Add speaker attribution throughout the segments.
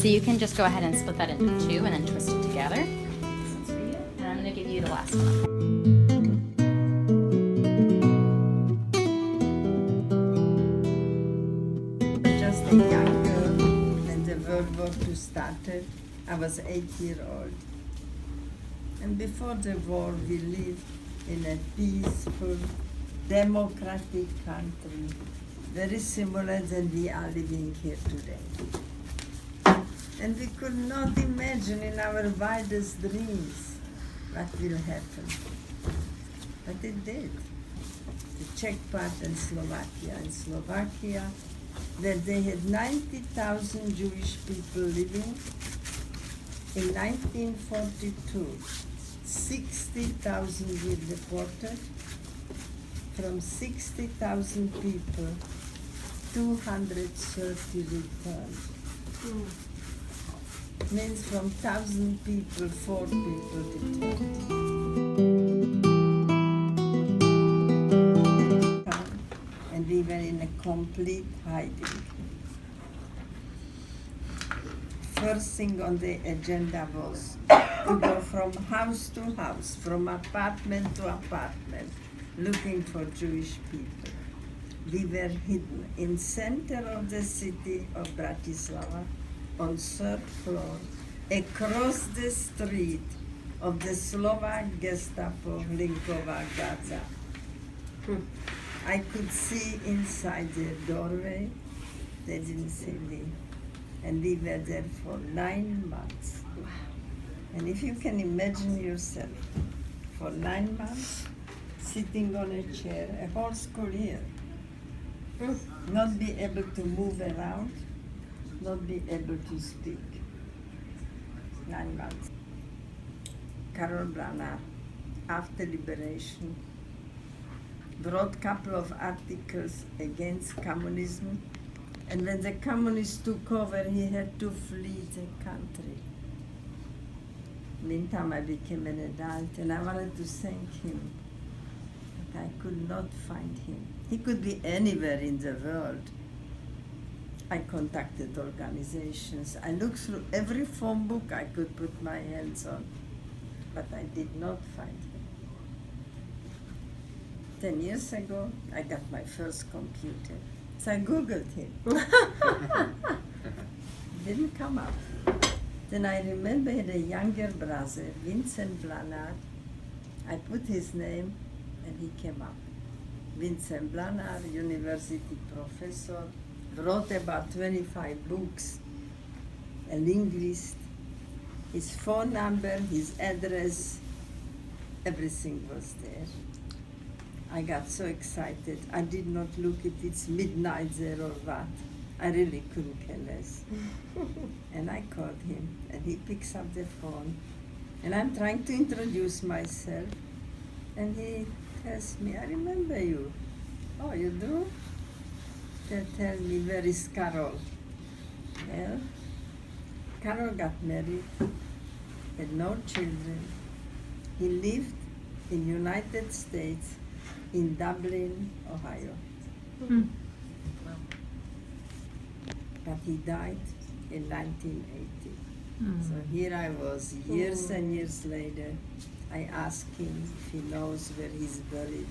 Speaker 1: So you can just go ahead and split that into two and then twist it together. This one's for you, and I'm going to give you the last one.
Speaker 2: Just a young girl when the World War II started. I was 8 years old. And before the war, we lived in a peaceful, democratic country, very similar than we are living here today. And we could not imagine in our wildest dreams what will happen. But it did. The Czech part and Slovakia. In Slovakia, where they had 90,000 Jewish people living, in 1942, 60,000 were deported. From 60,000 people, 230 returned. Means from 1,000 people, 4 people returned. And we were in a complete hiding. First thing on the agenda was to go from house to house, from apartment to apartment, looking for Jewish people. We were hidden in center of the city of Bratislava, on third floor, across the street of the Slovak Gestapo Hlinkova Gaza. I could see inside the doorway. They didn't see me. And we were there for 9 months. And if you can imagine yourself, for 9 months, sitting on a chair, a whole school year, not be able to move around, not be able to speak. 9 months. Karol Branagh, after liberation, wrote a couple of articles against communism, and when the communists took over, he had to flee the country. Meantime, I became an adult, and I wanted to thank him, but I could not find him. He could be anywhere in the world. I contacted organizations. I looked through every phone book I could put my hands on, but I did not find him. 10 years ago, I got my first computer. So I Googled him. Didn't come up. Then I remember a younger brother, Vincent Blanard. I put his name and he came up. Vincent Blanard, university professor, wrote about 25 books, a linguist. His phone number, his address, everything was there. I got so excited. I did not look if it's midnight there or what. I really couldn't care less. And I called him, and he picks up the phone. And I'm trying to introduce myself. And he tells me, I remember you. Oh, you do? They tell me, where is Karol? Well, Karol got married, had no children. He lived in United States, in Dublin, Ohio. But he died in 1980. So here I was, years and years later. I asked him if he knows where he's buried,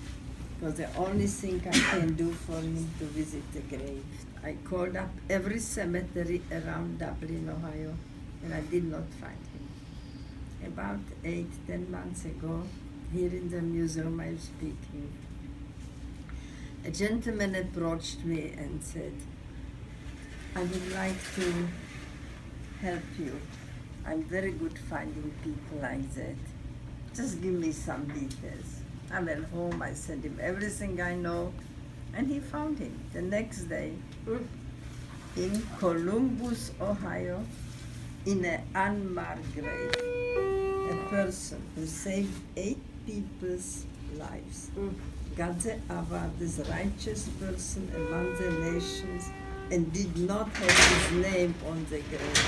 Speaker 2: because the only thing I can do for him to visit the grave. I called up every cemetery around Dublin, Ohio, and I did not find him. About 8-10 months ago, here in the museum I'm speaking, a gentleman approached me and said, I would like to help you. I'm very good finding people like that. Just give me some details. I went home, I sent him everything I know, and he found him the next day in Columbus, Ohio, in an unmarked grave. A person who saved 8 people's lives. Got the award as righteous person among the nations and did not have his name on the grave.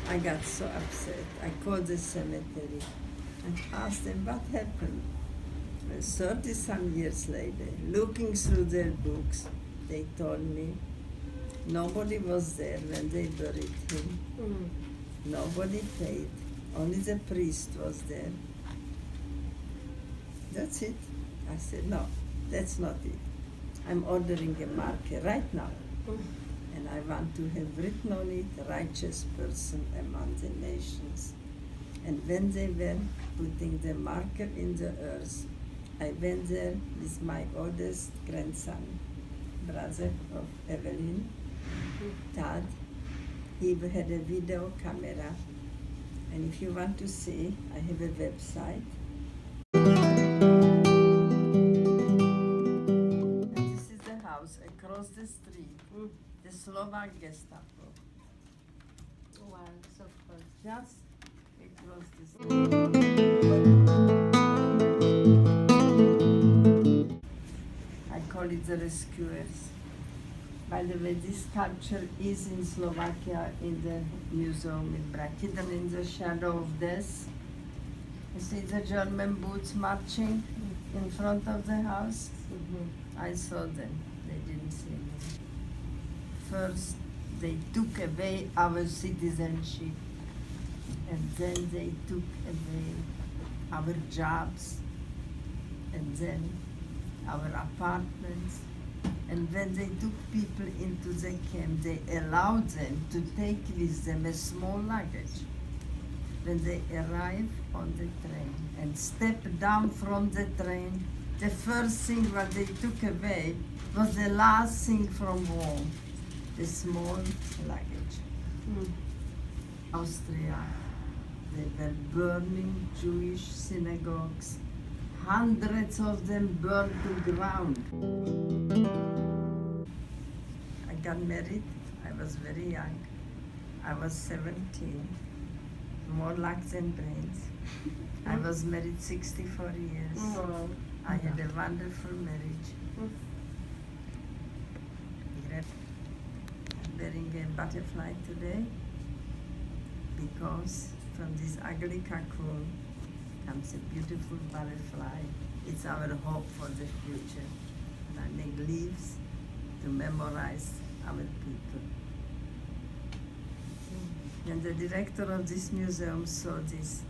Speaker 2: I got so upset. I called the cemetery and asked them what happened. 30-some years later, looking through their books, they told me nobody was there when they buried him. Nobody paid. Only the priest was there. That's it. I said, no, that's not it. I'm ordering a marker right now. And I want to have written on it, righteous person among the nations. And when they were putting the marker in the earth, I went there with my oldest grandson, brother of Evelyn, Tad. He had a video camera. And if you want to see, I have a website. And this is the house across the street, the Slovak Gestapo.
Speaker 1: Wow, so close.
Speaker 2: Just across the street. I call it the rescuers. By the way, this sculpture is in Slovakia in the museum in Prague, hidden in the shadow of death. You see the German boots marching in front of the house? I saw them. They didn't see me. First, they took away our citizenship, and then they took away our jobs, and then our apartments. And when they took people into the camp, they allowed them to take with them a small luggage. When they arrived on the train and stepped down from the train, the first thing what they took away was the last thing from home, the small luggage. Austria, they were burning Jewish synagogues. Hundreds of them burned to ground. I got married. I was very young. I was 17. More luck than brains. I was married 64 years. I had a wonderful marriage. I'm wearing a butterfly today because from this ugly cocoon comes a beautiful butterfly. It's our hope for the future. And I make leaves to memorize our people. And the director of this museum saw this.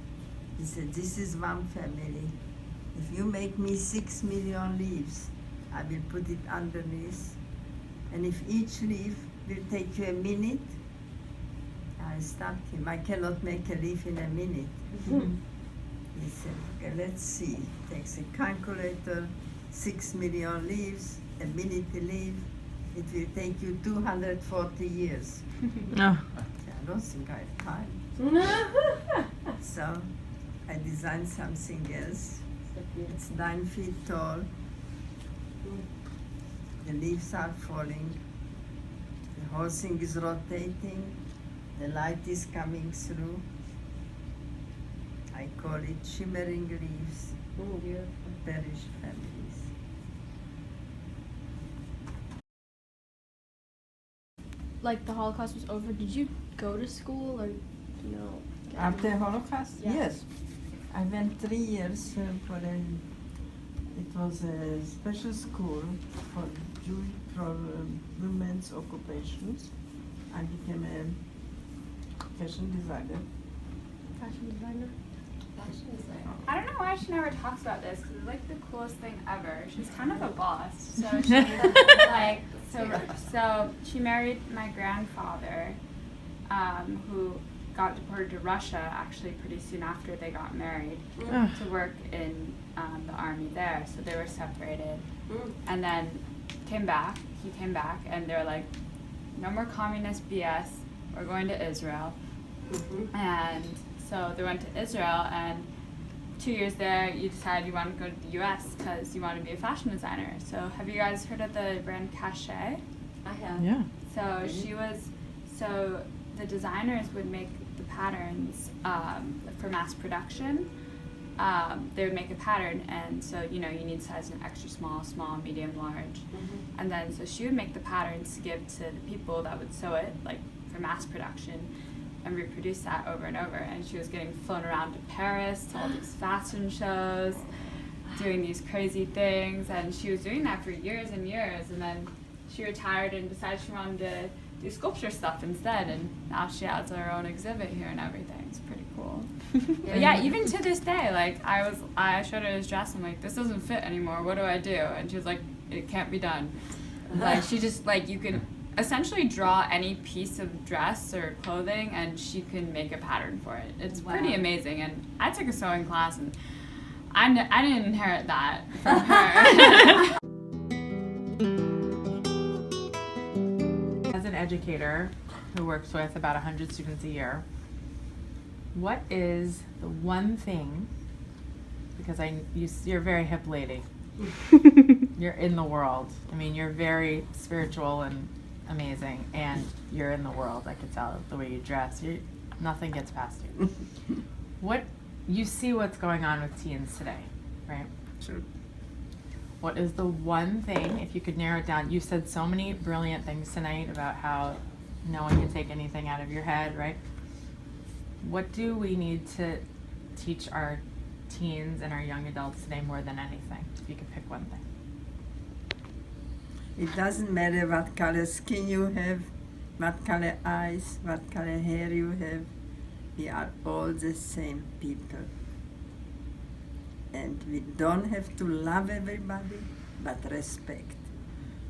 Speaker 2: He said, this is one family. If you make me 6 million leaves, I will put it underneath. And if each leaf will take you a minute, I stopped him. I cannot make a leaf in a minute. He said, okay, let's see. Takes a calculator, 6 million leaves, a minute a leaf. It will take you 240 years. I don't think I have time. So I designed something else. It's 9 feet tall. The leaves are falling. The whole thing is rotating. The light is coming through. I call it shimmering leaves of perished families.
Speaker 3: Like the Holocaust was over, did you go to school or no?
Speaker 2: After Holocaust?
Speaker 3: Yeah.
Speaker 2: Yes. I went 3 years it was a special school for women's occupations. I became a fashion designer.
Speaker 3: Fashion designer?
Speaker 4: I don't know why she never talks about this because it's like the coolest thing ever. She's kind of a boss. So she like so she married my grandfather, who got deported to Russia actually pretty soon after they got married to work in the army there. So they were separated, and then came back. He came back, and they're like, no more communist BS. We're going to Israel, and so they went to Israel, and 2 years there, you decide you want to go to the U.S. because you want to be a fashion designer. So have you guys heard of the brand Cachet?
Speaker 1: I have.
Speaker 5: Yeah.
Speaker 4: So the designers would make the patterns for mass production. They would make a pattern, and so you need size in extra small, small, medium, large, and then so she would make the patterns to give to the people that would sew it, like for mass production. and reproduced that over and over. And she was getting flown around to Paris to all these fashion shows, doing these crazy things, and she was doing that for years and years. And then she retired and decided she wanted to do sculpture stuff instead, and now she has her own exhibit here and everything. It's pretty cool. But yeah, even to this day, like I showed her this dress. I'm like, this doesn't fit anymore. What do I do? And she was like, it can't be done. Like she just like you can essentially draw any piece of dress or clothing, and she can make a pattern for it. It's pretty amazing. And I took a sewing class, and I didn't inherit that from her.
Speaker 5: As an educator who works with about 100 students a year, what is the one thing, because you're a very hip lady, you're in the world. I mean, you're very spiritual and amazing, and you're in the world. I could tell the way you dress. Nothing gets past you. You see what's going on with teens today, right?
Speaker 2: Sure.
Speaker 5: What is the one thing, if you could narrow it down? You said so many brilliant things tonight about how no one can take anything out of your head, right? What do we need to teach our teens and our young adults today more than anything? If you could pick one thing.
Speaker 2: It doesn't matter what color skin you have, what color eyes, what color hair you have. We are all the same people. And we don't have to love everybody, but respect.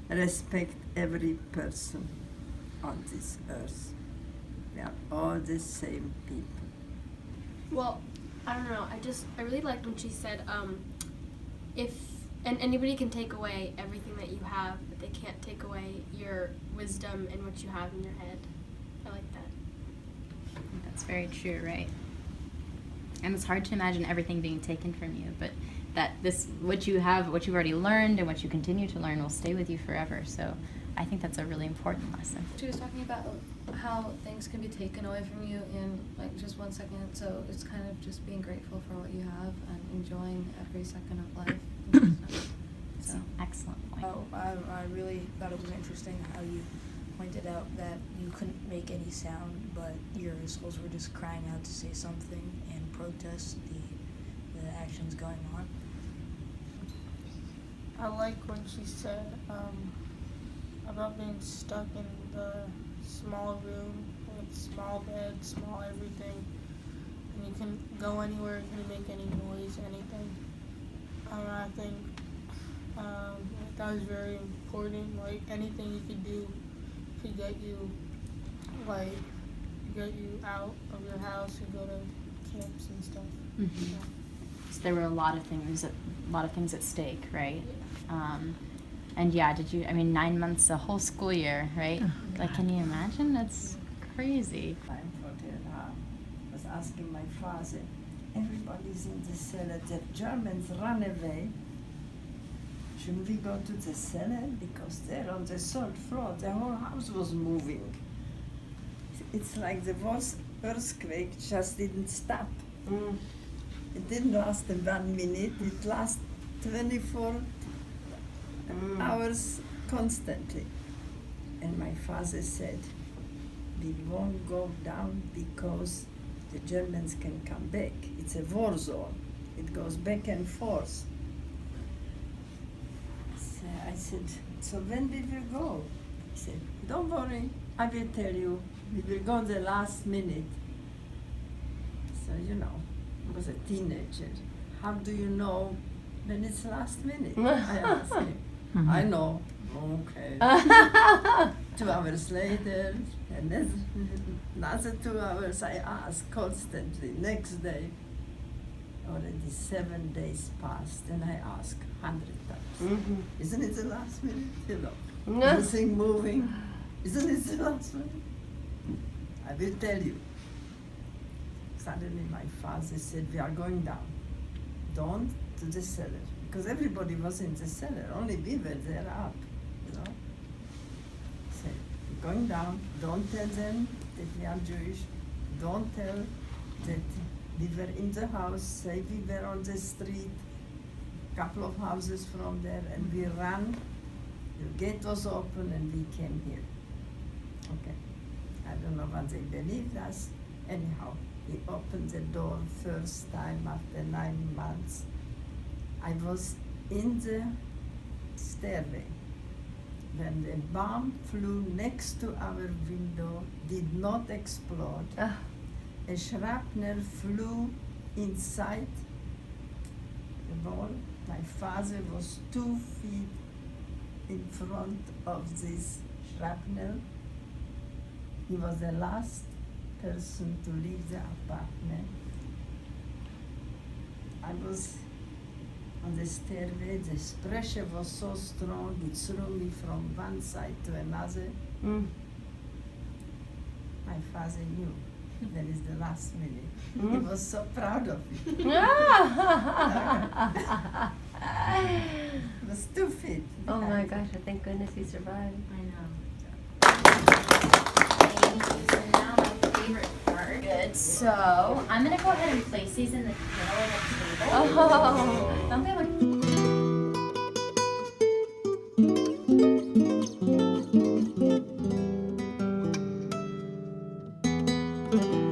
Speaker 2: Respect every person on this earth. We are all the same people.
Speaker 3: Well, I don't know. I really liked when she said, and anybody can take away everything that you have, but they can't take away your wisdom and what you have in your head. I like that.
Speaker 1: That's very true, right? And it's hard to imagine everything being taken from you, but that what you've already learned and what you continue to learn will stay with you forever. So I think that's a really important lesson.
Speaker 6: She was talking about how things can be taken away from you in like just 1 second. So it's kind of just being grateful for what you have and enjoying every second of life.
Speaker 1: So excellent point.
Speaker 7: Oh, I really thought it was interesting how you pointed out that you couldn't make any sound, but your souls were just crying out to say something and protest the actions going on.
Speaker 8: I like when she said about being stuck in the small room with small bed, small everything, and you can go anywhere, you can make any noise, anything. I think that was very important. Like anything you could do to get you out of your house and go to camps and stuff.
Speaker 1: Mm-hmm.
Speaker 8: Yeah.
Speaker 1: So there were a lot of things at stake, right? And yeah, 9 months, a whole school year, right?
Speaker 5: Oh,
Speaker 1: like, can you imagine? That's crazy.
Speaker 2: I'm 41. I was asking my father, everybody's in the cellar, the Germans run away. Shouldn't we go to the cellar? Because they're on the third floor, the whole house was moving. It's like the worst earthquake just didn't stop. It didn't last 1 minute, it lasted 24 hours constantly. And my father said, we won't go down because the Germans can come back. It's a war zone. It goes back and forth. So I said, so when we will go? He said, don't worry, I will tell you. We will go the last minute. So, I was a teenager. How do you know when it's last minute? I asked him. I know. Okay. 2 hours later, and another 2 hours, I asked constantly. Next day, already 7 days passed, and I asked 100 times. Isn't it the last minute? Everything moving. Isn't it the last minute? I will tell you. Suddenly my father said, we are going down. Don't to the cellar. Because everybody was in the cellar, only we were there up, Said, we're going down, don't tell them that we are Jewish. Don't tell that we were in the house, say we were on the street, couple of houses from there, and we ran, the gate was open and we came here. Okay. I don't know what they believed us, Anyhow, he opened the door first time after 9 months. I was in the stairway when the bomb flew next to our window, did not explode. A shrapnel flew inside the wall. My father was 2 feet in front of this shrapnel. He was the last person to leave the apartment. I was on the stairway. The pressure was so strong, it threw me from one side to another. My father knew. That is the last minute. He was so proud of me. He was 2 feet.
Speaker 9: Oh my gosh, thank goodness he survived.
Speaker 1: I know. Thank you. So now my favorite part. Good. So I'm gonna go ahead and place these in the middle of the table.
Speaker 9: Oh.
Speaker 1: Don't they look
Speaker 9: Thank you.